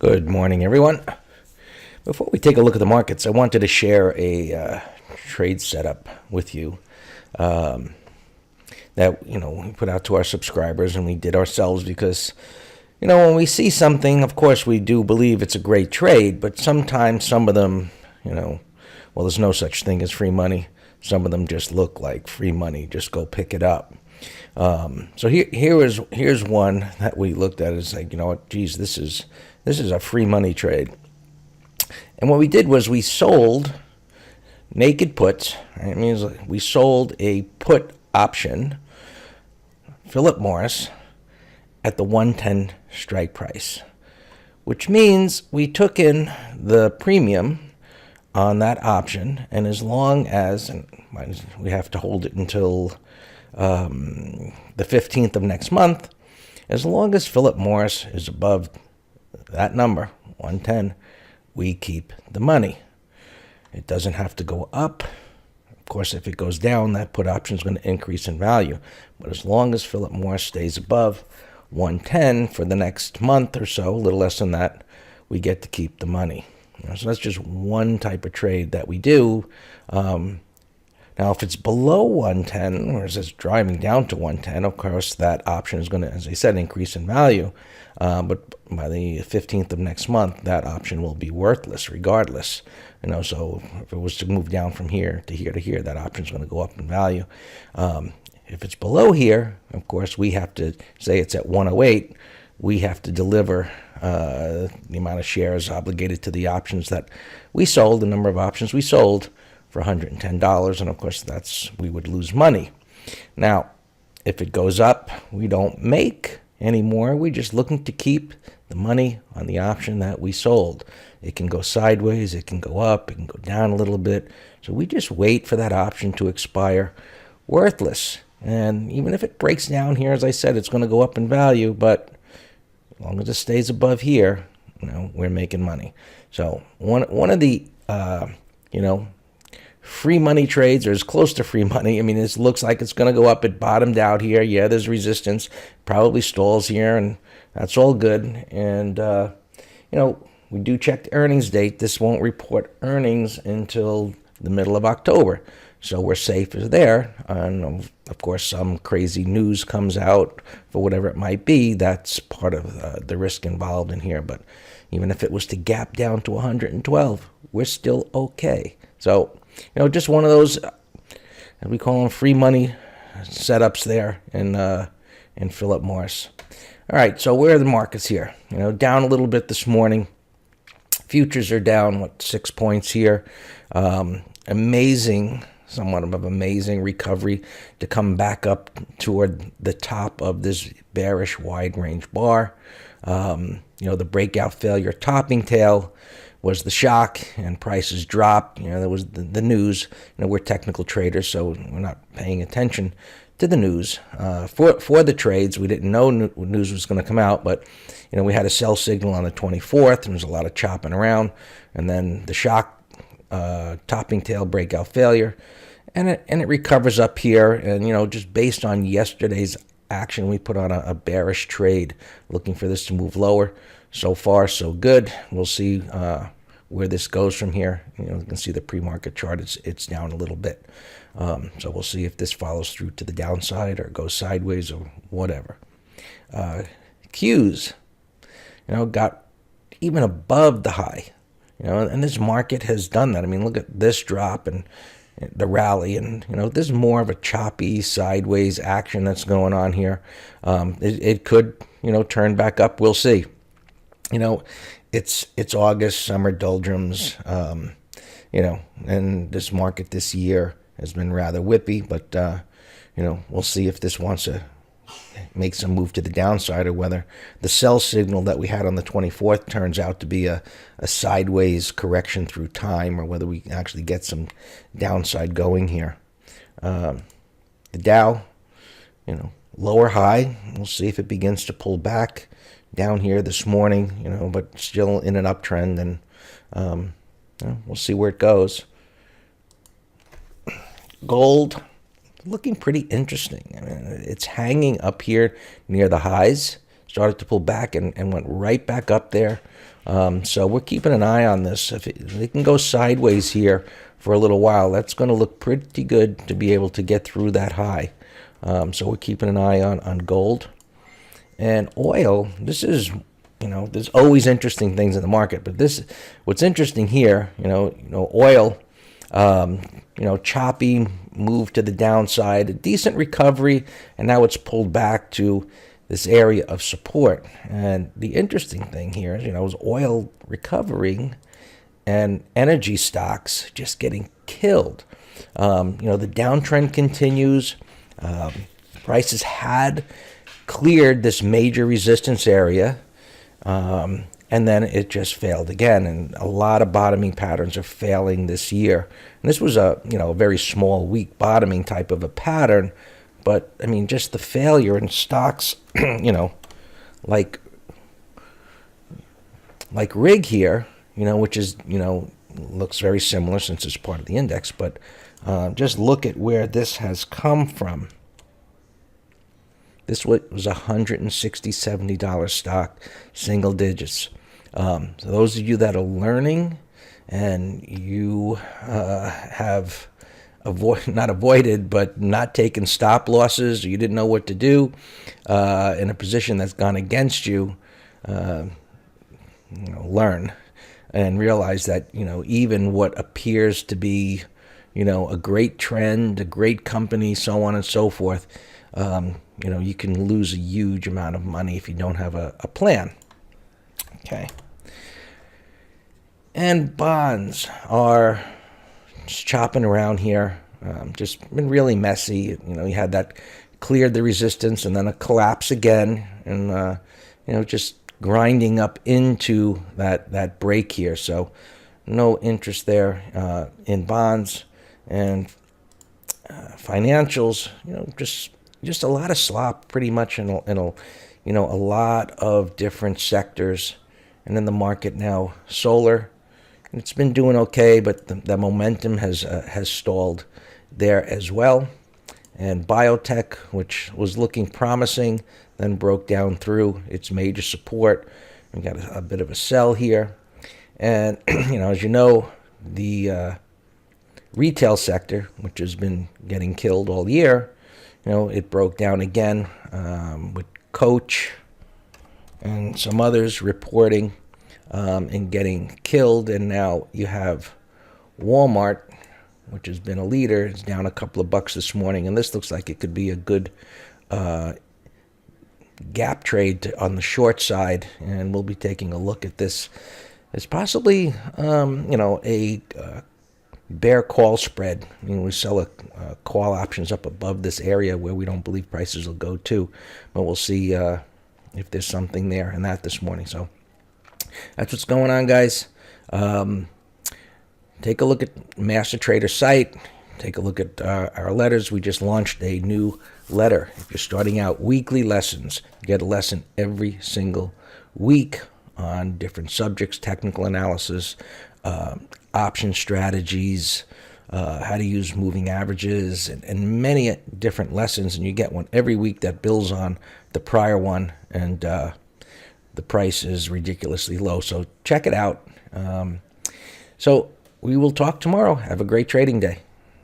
Good morning, everyone. Before we take a look at the markets, I wanted to share a trade setup with you that we put out to our subscribers and we did ourselves because when we see something, of course we do believe it's a great trade, but sometimes some of them, well, there's no such thing as free money. Some of them just look like free money. Just go pick it up. So here's one that we looked at. It's like, geez, this is a free money trade. And what we did was we sold naked puts. Right? It means we sold a put option, Philip Morris, at the 110 strike price, which means we took in the premium on that option, and as long as, and we have to hold it until the 15th of next month, as long as Philip Morris is above that number, 110, we keep the money. It doesn't have to go up. Of course, if it goes down, that put option is going to increase in value. But as long as Philip Morris stays above 110 for the next month or so, a little less than that, we get to keep the money. So that's just one type of trade that we do. Now, if it's below 110, or it's driving down to 110, of course, that option is going to, as I said, increase in value. But by the 15th of next month, that option will be worthless regardless. So if it was to move down from here to here to here, that option is going to go up in value. If it's below here, of course, we have to say it's at 108. We have to deliver the amount of shares obligated to the options that we sold, the number of options we sold, for $110, and of course we would lose money. Now, if it goes up, we don't make anymore. We're just looking to keep the money on the option that we sold. It can go sideways, it can go up, it can go down a little bit. So we just wait for that option to expire. Worthless. And even if it breaks down here, as I said, it's going to go up in value, but as long as it stays above here, we're making money. So one of the free money trades, or as close to free money. I mean, it looks like it's going to go up. It bottomed out here. Yeah, there's resistance. Probably stalls here, and that's all good. And, we do check the earnings date. This won't report earnings until the middle of October. So we're safe there. And, of course, some crazy news comes out for whatever it might be. That's part of the risk involved in here. But even if it was to gap down to 112, we're still okay. So, just one of those, we call them free money setups there in Philip Morris. All right, so where are the markets here? Down a little bit this morning. Futures are down, 6 points here. Somewhat of amazing recovery to come back up toward the top of this bearish wide range bar. The breakout failure topping tail was the shock, and prices dropped. There was the news. We're technical traders, so we're not paying attention to the news. For the trades, we didn't know news was going to come out, but we had a sell signal on the 24th, and there was a lot of chopping around, and then the shock topping tail breakout failure, and it recovers up here, and just based on yesterday's action, we put on a bearish trade, looking for this to move lower. So far, so good. We'll see where this goes from here. You can see the pre-market chart. It's down a little bit. So we'll see if this follows through to the downside or goes sideways or whatever. Qs, got even above the high. And this market has done that. I mean, look at this drop and the rally, and this is more of a choppy sideways action that's going on here. It could turn back up. We'll see. It's August, summer doldrums, and this market this year has been rather whippy, but, we'll see if this wants to make some move to the downside, or whether the sell signal that we had on the 24th turns out to be a sideways correction through time, or whether we actually get some downside going here. The Dow, lower high. We'll see if it begins to pull back down here this morning, but still in an uptrend, and we'll see where it goes. Gold, looking pretty interesting. I mean, it's hanging up here near the highs, started to pull back and went right back up there. So we're keeping an eye on this. If it can go sideways here for a little while, that's going to look pretty good to be able to get through that high. So we're keeping an eye on gold. And oil, this is, there's always interesting things in the market, but what's interesting here, oil, choppy move to the downside, a decent recovery, and now it's pulled back to this area of support. And the interesting thing here is, is oil recovering and energy stocks just getting killed. The downtrend continues. Prices had cleared this major resistance area, and then it just failed again. And a lot of bottoming patterns are failing this year. And this was a very small, weak bottoming type of a pattern. But, just the failure in stocks, like RIG here, which is, looks very similar since it's part of the index. But just look at where this has come from. This was $160, $70 stock, single digits. So those of you that are learning and you have not avoided, but not taken stop losses, or you didn't know what to do in a position that's gone against you, learn and realize that, even what appears to be, a great trend, a great company, so on and so forth, you can lose a huge amount of money if you don't have a plan. Okay. And bonds are just chopping around here. Just been really messy. You had that cleared the resistance and then a collapse again. And, just grinding up into that break here. So no interest there in bonds. And financials, just a lot of slop pretty much in a lot of different sectors. And in the market now, solar, it's been doing okay, but the momentum has stalled there as well. And biotech, which was looking promising, then broke down through its major support. We got a bit of a sell here. And, as you know, the retail sector, which has been getting killed all year, it broke down again with Coach and some others reporting and getting killed. And now you have Walmart, which has been a leader. It's down a couple of bucks this morning. And this looks like it could be a good gap trade on the short side. And we'll be taking a look at this as possibly, a bear call spread. We sell call options up above this area where we don't believe prices will go to. But we'll see if there's something there in that this morning. So that's what's going on, guys. Take a look at Master Trader site. Take a look at our letters. We just launched a new letter. If you're starting out, weekly lessons. You get a lesson every single week on different subjects, technical analysis, option strategies, how to use moving averages, and many different lessons. And you get one every week that builds on the prior one. And the price is ridiculously low. So check it out. So we will talk tomorrow. Have a great trading day.